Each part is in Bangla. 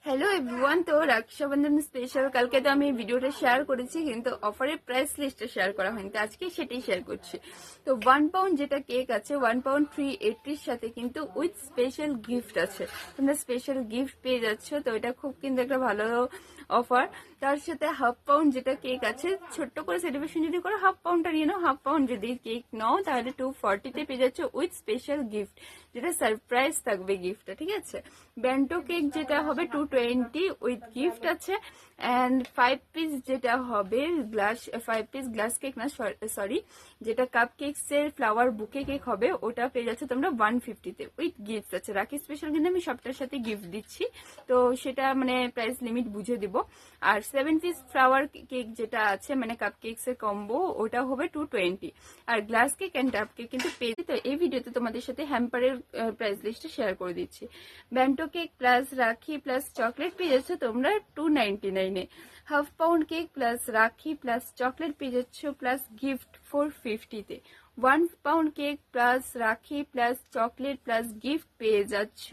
হ্যালো এভরিওয়ান, তো রক্ষাবন্ধন স্পেশাল কালকে তো আমি ভিডিওটা শেয়ার করেছি, কিন্তু অফারের প্রাইস লিস্টটা শেয়ার করা হয়নি, তো আজকে সেটাই শেয়ার করছি। তো 1 পাউন্ড যেটা কেক আছে, 1 পাউন্ড 380 সাথে কিন্তু উইথ স্পেশাল গিফট আছে। তোমরা স্পেশাল গিফট পেয়ে যাচ্ছ, তো এটা খুব কিন্তু একটা ভালো অফার। তার সাথে 1/2 পাউন্ড যেটা কেক আছে, ছোট্ট করে সেলিব্রেশন যদি করো 1/2 পাউন্ডটা নিয়ে নাও। 1/2 পাউন্ড যদি কেক নাও তাহলে 240-তে পেয়ে যাচ্ছ উইথ স্পেশাল গিফট, যেটা সারপ্রাইজ থাকবে গিফটটা, ঠিক আছে। ব্যান্টো কেক যেটা হবে 220 উইথ গিফট আছে। অ্যান্ড 5 পিস যেটা হবে গ্লাস, 5 পিস গ্লাস কেক না, সরি, যেটা কাপ কেকস এর ফ্লাওয়ার বুকে কেক হবে, ওটা পেয়ে যাচ্ছে তোমরা 150-তে উইথ গিফট আছে। রাখি স্পেশাল কিন্তু আমি সবটার সাথে গিফট দিচ্ছি, তো সেটা মানে প্রাইস লিমিট বুঝে দিব। আর 7 পিস ফ্লাওয়ার কেক যেটা আছে মানে কাপ কেকস এর কম্বো, ওটা হবে 220। আর glass cake and cupcake কিন্তু পেয়ে, তো এই ভিডিওতে তোমাদের সাথে হ্যাম্পারের প্রাইস লিস্টটা শেয়ার করে দিচ্ছি। Bento cake plus rakhi plus chocolate পেয়ে যাচ্ছ তোমরা 299-এ। 1/2 pound cake plus rakhi plus chocolate পেয়ে যাচ্ছ প্লাস গিফট 450-তে। 1 pound cake plus rakhi plus chocolate plus gift পেয়ে যাচ্ছ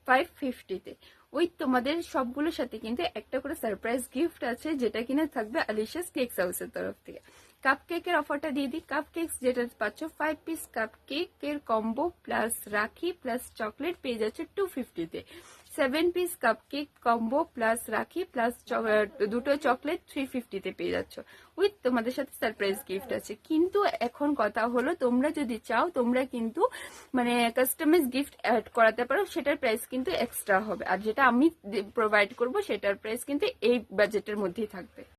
550-তে। ওই তোমাদের সবগুলোর সাথে কিন্তু একটা করে সারপ্রাইজ গিফট আছে, যেটা কিনা থাকবে আলিশাস কেকস হাউসের তরফ থেকে। কাপ কেকের অফারটা দিয়ে দিই। কাপ কেকস যেটা পাচ্ছ 5 পিস কাপ কেকের combo plus rakhi plus chocolate পেয়ে যাচ্ছে 250-তে। 7 piece cup cake combo plus rakhi plus দুটো চকলেট 350-তে পেয়ে যাচ্ছ, উইথ তোমাদের সাথে সারপ্রাইজ গিফট আছে। কিন্তু এখন কথা হলো, তোমরা যদি চাও তোমরা কিন্তু মানে কাস্টমাইজ গিফট অ্যাড করাতে পারো, সেটার প্রাইস কিন্তু এক্সট্রা হবে। আর যেটা আমি প্রোভাইড করব সেটার প্রাইস কিন্তু এই বাজেটের মধ্যেই থাকবে।